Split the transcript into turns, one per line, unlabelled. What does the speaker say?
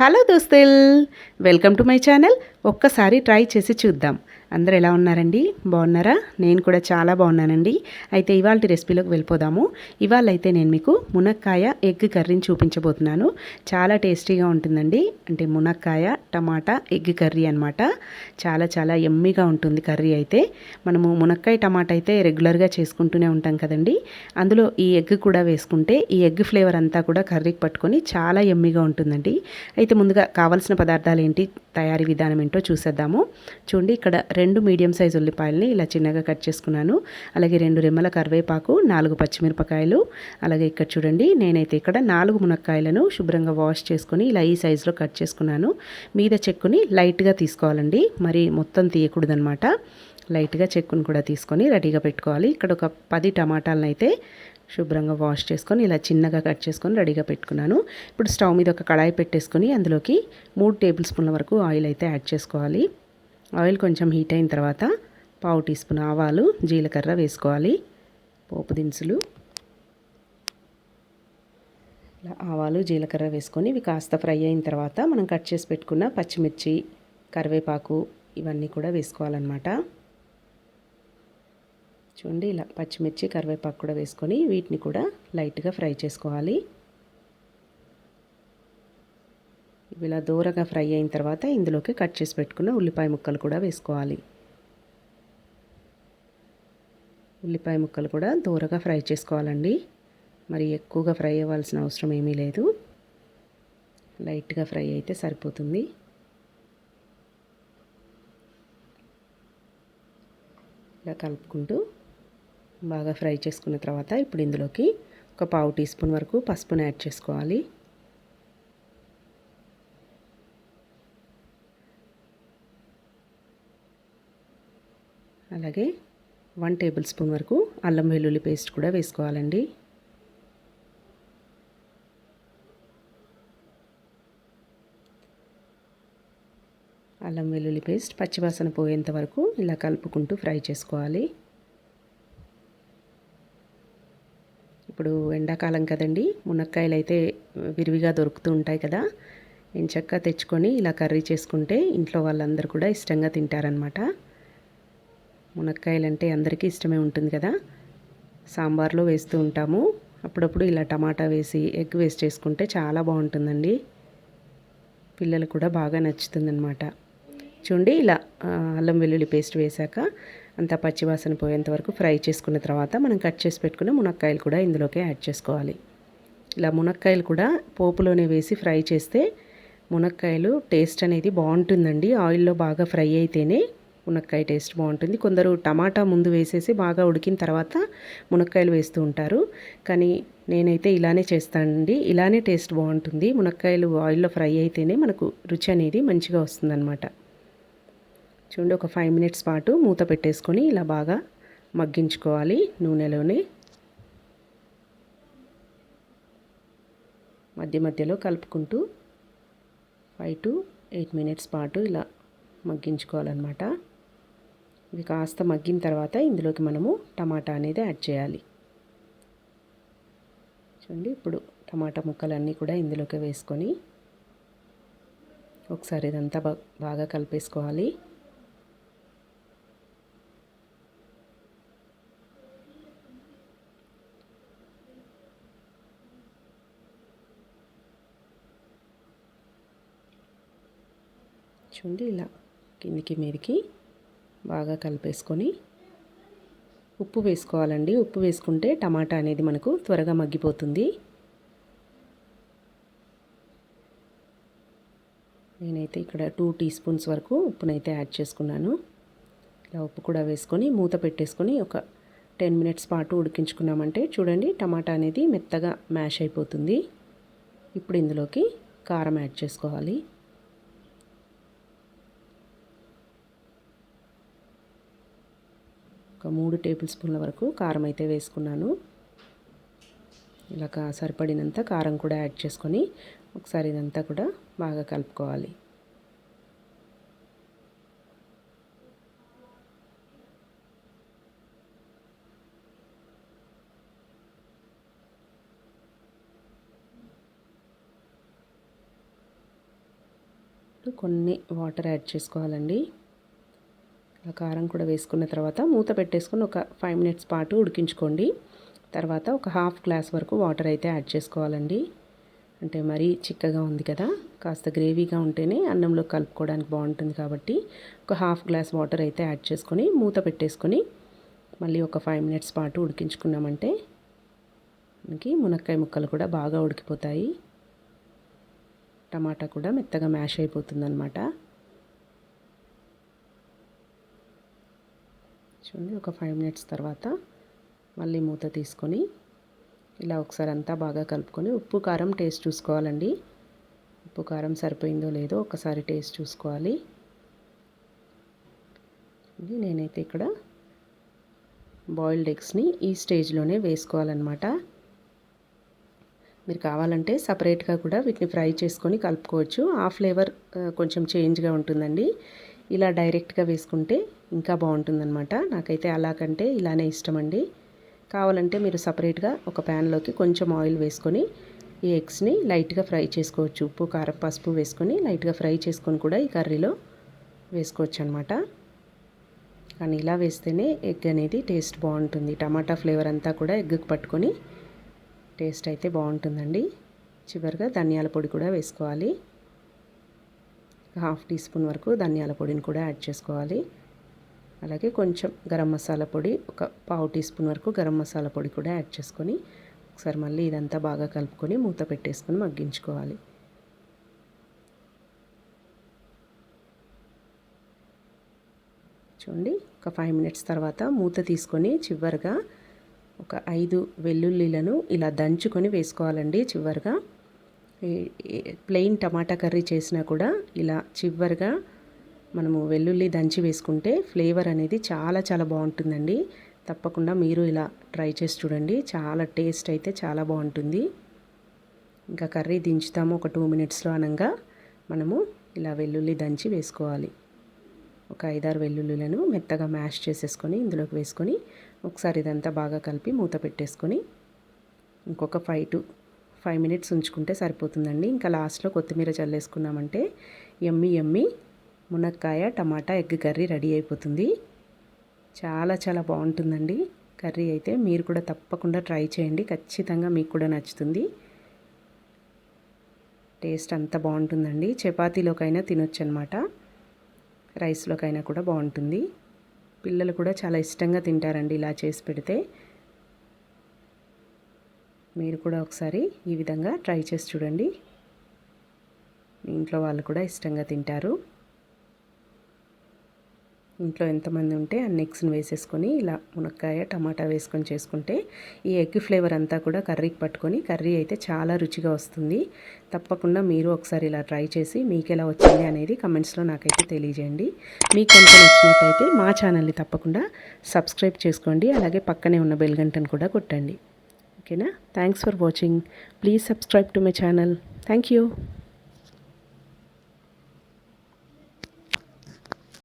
Hello దోస్తుల్, welcome to my channel. ఒక్కసారి try చేసి చూద్దాం. అందరూ ఎలా ఉన్నారండి? బాగున్నారా? నేను కూడా చాలా బాగున్నానండి. అయితే ఇవాళ రెసిపీలోకి వెళ్ళిపోదాము. ఇవాళ అయితే నేను మీకు మునక్కాయ ఎగ్ కర్రీని చూపించబోతున్నాను. చాలా టేస్టీగా ఉంటుందండి. అంటే మునక్కాయ టమాటా ఎగ్ కర్రీ అనమాట. చాలా చాలా యమ్మీగా ఉంటుంది కర్రీ అయితే. మనము మునక్కాయ టమాటా అయితే రెగ్యులర్గా చేసుకుంటూనే ఉంటాం కదండి. అందులో ఈ ఎగ్ కూడా వేసుకుంటే ఈ ఎగ్ ఫ్లేవర్ అంతా కూడా కర్రీకి పట్టుకొని చాలా యమ్మీగా ఉంటుందండి. అయితే ముందుగా కావాల్సిన పదార్థాలు ఏంటి, తయారీ విధానం ఏంటో చూసేద్దాము. చూడండి, ఇక్కడ 2 మీడియం సైజు ఉల్లిపాయలని ఇలా చిన్నగా కట్ చేసుకున్నాను. అలాగే 2 రెమ్మల కరివేపాకు, 4 పచ్చిమిరపకాయలు. అలాగే ఇక్కడ చూడండి, నేనైతే ఇక్కడ 4 మునక్కాయలను శుభ్రంగా వాష్ చేసుకొని ఇలా ఈ సైజులో కట్ చేసుకున్నాను. మీద చెక్కుని లైట్గా తీసుకోవాలండి, మరి మొత్తం తీయకూడదనమాట. లైట్గా చెక్కుని కూడా తీసుకొని రెడీగా పెట్టుకోవాలి. ఇక్కడ ఒక 10 టమాటాలను అయితే శుభ్రంగా వాష్ చేసుకొని ఇలా చిన్నగా కట్ చేసుకొని రెడీగా పెట్టుకున్నాను. ఇప్పుడు స్టవ్ మీద ఒక కడాయి పెట్టేసుకొని అందులోకి 3 టేబుల్ స్పూన్ల వరకు ఆయిల్ అయితే యాడ్ చేసుకోవాలి. ఆయిల్ కొంచెం హీట్ అయిన తర్వాత 1/2 టీ స్పూన్ ఆవాలు, జీలకర్ర వేసుకోవాలి. పోపు దినుసులు, ఇలా ఆవాలు జీలకర్ర వేసుకొని ఇవి కాస్త ఫ్రై అయిన తర్వాత మనం కట్ చేసి పెట్టుకున్న పచ్చిమిర్చి, కరివేపాకు ఇవన్నీ కూడా వేసుకోవాలన్నమాట. చూడండి, ఇలా పచ్చిమిర్చి కరివేపాకు కూడా వేసుకొని వీటిని కూడా లైట్గా ఫ్రై చేసుకోవాలి. ఇలా దూరగా ఫ్రై అయిన తర్వాత ఇందులోకి కట్ చేసి పెట్టుకున్న ఉల్లిపాయ ముక్కలు కూడా వేసుకోవాలి. ఉల్లిపాయ ముక్కలు కూడా దూరగా ఫ్రై చేసుకోవాలండి. మరి ఎక్కువగా ఫ్రై అవ్వాల్సిన అవసరం ఏమీ లేదు, లైట్గా ఫ్రై అయితే సరిపోతుంది. ఇలా కలుపుకుంటూ బాగా ఫ్రై చేసుకున్న తర్వాత ఇప్పుడు ఇందులోకి ఒక 1/2 టీ స్పూన్ వరకు పసుపును యాడ్ చేసుకోవాలి. అలాగే 1 టేబుల్ స్పూన్ వరకు అల్లం వెల్లుల్లి పేస్ట్ కూడా వేసుకోవాలండి. అల్లం వెల్లుల్లి పేస్ట్ పచ్చివాసన పోయేంత వరకు ఇలా కలుపుకుంటూ ఫ్రై చేసుకోవాలి. ఇప్పుడు ఎండాకాలం కదండి, మునక్కాయలు అయితే విరివిగా దొరుకుతూ ఉంటాయి కదా. ఎంచక్కా తెచ్చుకొని ఇలా కర్రీ చేసుకుంటే ఇంట్లో వాళ్ళందరూ కూడా ఇష్టంగా తింటారనమాట. మునక్కాయలు అంటే అందరికీ ఇష్టమే ఉంటుంది కదా. సాంబార్లో వేస్తూ ఉంటాము, అప్పుడప్పుడు ఇలా టమాటా వేసి ఎగ్ వేసి చేసుకుంటే చాలా బాగుంటుందండి. పిల్లలు కూడా బాగా నచ్చుతుందన్నమాట. చూడండి, ఇలా అల్లం వెల్లుల్లి పేస్ట్ వేశాక అంతా పచ్చివాసన పోయేంత వరకు ఫ్రై చేసుకున్న తర్వాత మనం కట్ చేసి పెట్టుకున్న మునక్కాయలు కూడా ఇందులోకి యాడ్ చేసుకోవాలి. ఇలా మునక్కాయలు కూడా పోపులోనే వేసి ఫ్రై చేస్తే మునక్కాయలు టేస్ట్ అనేది బాగుంటుందండి. ఆయిల్లో బాగా ఫ్రై అయితేనే మునక్కాయ టేస్ట్ బాగుంటుంది. కొందరు టమాటా ముందు వేసేసి బాగా ఉడికిన తర్వాత మునక్కాయలు వేస్తూ ఉంటారు, కానీ నేనైతే ఇలానే చేస్తానండి. ఇలానే టేస్ట్ బాగుంటుంది. మునక్కాయలు ఆయిల్లో ఫ్రై అయితేనే మనకు రుచి అనేది మంచిగా వస్తుందన్నమాట. చూడండి, ఒక 5 మినిట్స్ పాటు మూత పెట్టేసుకొని ఇలా బాగా మగ్గించుకోవాలి నూనెలోనే. మధ్య మధ్యలో కలుపుకుంటూ 5 to 8 మినిట్స్ పాటు ఇలా మగ్గించుకోవాలన్నమాట. ఇది కాస్త మగ్గిన తర్వాత ఇందులోకి మనము టమాటా అనేది యాడ్ చేయాలి. చూడండి, ఇప్పుడు టమాటా ముక్కలన్నీ కూడా ఇందులోకి వేసుకొని ఒకసారి ఇదంతా బాగా కలిపేసుకోవాలి. చూడండి, ఇలా కిందికి మీదికి బాగా కలిపేసుకొని ఉప్పు వేసుకోవాలండి. ఉప్పు వేసుకుంటే టమాటా అనేది మనకు త్వరగా మగ్గిపోతుంది. నేనైతే ఇక్కడ 2 టీ స్పూన్స్ వరకు ఉప్పునైతే యాడ్ చేసుకున్నాను. ఇలా ఉప్పు కూడా వేసుకొని మూత పెట్టేసుకొని ఒక 10 మినిట్స్ పాటు ఉడికించుకున్నామంటే చూడండి, టమాటా అనేది మెత్తగా మ్యాష్ అయిపోతుంది. ఇప్పుడు ఇందులోకి కారం యాడ్ చేసుకోవాలి. ఒక 3 టేబుల్ స్పూన్ల వరకు కారం అయితే వేసుకున్నాను. ఇలా సరిపడినంత కారం కూడా యాడ్ చేసుకొని ఒకసారి ఇదంతా కూడా బాగా కలుపుకోవాలి. కొన్ని వాటర్ యాడ్ చేసుకోవాలండి. కారం కూడా వేసుకున్న తర్వాత మూత పెట్టేసుకొని ఒక 5 మినిట్స్ పాటు ఉడికించుకోండి. తర్వాత ఒక హాఫ్ గ్లాస్ వరకు వాటర్ అయితే యాడ్ చేసుకోవాలండి. అంటే మరీ చిక్కగా ఉంది కదా, కాస్త గ్రేవీగా ఉంటేనే అన్నంలో కలుపుకోవడానికి బాగుంటుంది కాబట్టి ఒక హాఫ్ గ్లాస్ వాటర్ అయితే యాడ్ చేసుకొని మూత పెట్టేసుకొని మళ్ళీ ఒక 5 మినిట్స్ పాటు ఉడికించుకున్నామంటే మనకి మునక్కాయ ముక్కలు కూడా బాగా ఉడికిపోతాయి. టమాటా కూడా మెత్తగా మ్యాష్ అయిపోతుందన్నమాట. చూడండి, ఒక 5 మినిట్స్ తర్వాత మళ్ళీ మూత తీసుకొని ఇలా ఒకసారి అంతా బాగా కలుపుకొని ఉప్పు కారం టేస్ట్ చూసుకోవాలండి. ఉప్పు కారం సరిపోయిందో లేదో ఒకసారి టేస్ట్ చూసుకోవాలి. నేనైతే ఇక్కడ బాయిల్డ్ ఎగ్స్ని ఈ స్టేజ్లోనే వేసుకోవాలన్నమాట. మీరు కావాలంటే సపరేట్గా కూడా వీటిని ఫ్రై చేసుకొని కలుపుకోవచ్చు. ఆ ఫ్లేవర్ కొంచెం చేంజ్గా ఉంటుందండి. ఇలా డైరెక్ట్గా వేసుకుంటే ఇంకా బాగుంటుందన్నమాట. నాకైతే అలా కంటే ఇలానే ఇష్టం అండి. కావాలంటే మీరు సపరేట్గా ఒక ప్యాన్లోకి కొంచెం ఆయిల్ వేసుకొని ఈ ఎగ్స్ని లైట్గా ఫ్రై చేసుకోవచ్చు. ఉప్పు కారం పసుపు వేసుకొని లైట్గా ఫ్రై చేసుకొని కూడా ఈ కర్రీలో వేసుకోవచ్చు అనమాట. కానీ ఇలా వేస్తేనే ఎగ్ అనేది టేస్ట్ బాగుంటుంది. టమాటా ఫ్లేవర్ అంతా కూడా ఎగ్కి పట్టుకొని టేస్ట్ అయితే బాగుంటుందండి. చివరిగా ధనియాల పొడి కూడా వేసుకోవాలి. హాఫ్ టీ స్పూన్ వరకు ధనియాల పొడిని కూడా యాడ్ చేసుకోవాలి. అలాగే కొంచెం గరం మసాలా పొడి, ఒక పావు టీ స్పూన్ వరకు గరం మసాలా పొడి కూడా యాడ్ చేసుకొని ఒకసారి మళ్ళీ ఇదంతా బాగా కలుపుకొని మూత పెట్టేసుకొని మగ్గించుకోవాలి. చూడండి, ఒక 5 మినిట్స్ తర్వాత మూత తీసుకొని చివరిగా ఒక 5 వెల్లుల్లిలను ఇలా దంచుకొని వేసుకోవాలండి. చివరిగా ప్లెయిన్ టమాటా కర్రీ చేసినా కూడా ఇలా చివరిగా మనము వెల్లుల్లి దంచి వేసుకుంటే ఫ్లేవర్ అనేది చాలా చాలా బాగుంటుందండి. తప్పకుండా మీరు ఇలా ట్రై చేసి చూడండి. చాలా టేస్ట్ అయితే చాలా బాగుంటుంది. ఇంకా కర్రీ దించుతాము ఒక 2 మినిట్స్లో అనగా మనము ఇలా వెల్లుల్లి దంచి వేసుకోవాలి. ఒక 5-6 వెల్లుల్లిలను మెత్తగా మ్యాష్ చేసేసుకొని ఇందులోకి వేసుకొని ఒకసారి ఇదంతా బాగా కలిపి మూత పెట్టేసుకొని ఇంకొక 5 మినిట్స్ ఉంచుకుంటే సరిపోతుందండి. ఇంకా లాస్ట్లో కొత్తిమీర చల్లేసుకున్నామంటే యమ్మీ యమ్మీ మునక్కాయ టమాటా ఎగ్ కర్రీ రెడీ అయిపోతుంది. చాలా చాలా బాగుంటుందండి కర్రీ అయితే. మీరు కూడా తప్పకుండా ట్రై చేయండి. ఖచ్చితంగా మీకు కూడా నచ్చుతుంది. టేస్ట్ అంత బాగుంటుందండి. చపాతీలోకైనా తినొచ్చు అనమాట, రైస్లోకైనా కూడా బాగుంటుంది. పిల్లలు కూడా చాలా ఇష్టంగా తింటారండి ఇలా చేసి పెడితే. మీరు కూడా ఒకసారి ఈ విధంగా ట్రై చేసి చూడండి. మీ ఇంట్లో వాళ్ళు కూడా ఇష్టంగా తింటారు. ఇంట్లో ఎంతమంది ఉంటే అన్ని ఎగ్స్ని వేసేసుకొని ఇలా మునక్కాయ టమాటా వేసుకొని చేసుకుంటే ఈ ఎగ్ ఫ్లేవర్ అంతా కూడా కర్రీకి పట్టుకొని కర్రీ అయితే చాలా రుచిగా వస్తుంది. తప్పకుండా మీరు ఒకసారి ఇలా ట్రై చేసి మీకు ఎలా వచ్చింది అనేది కమెంట్స్లో నాకైతే తెలియజేయండి. మీకు కనుక నచ్చినట్టయితే మా ఛానల్ని తప్పకుండా సబ్స్క్రైబ్ చేసుకోండి. అలాగే పక్కనే ఉన్న బెల్ గంటను కూడా కొట్టండి. ఓకేనా? Thanks for watching. Please subscribe to my channel. Thank you.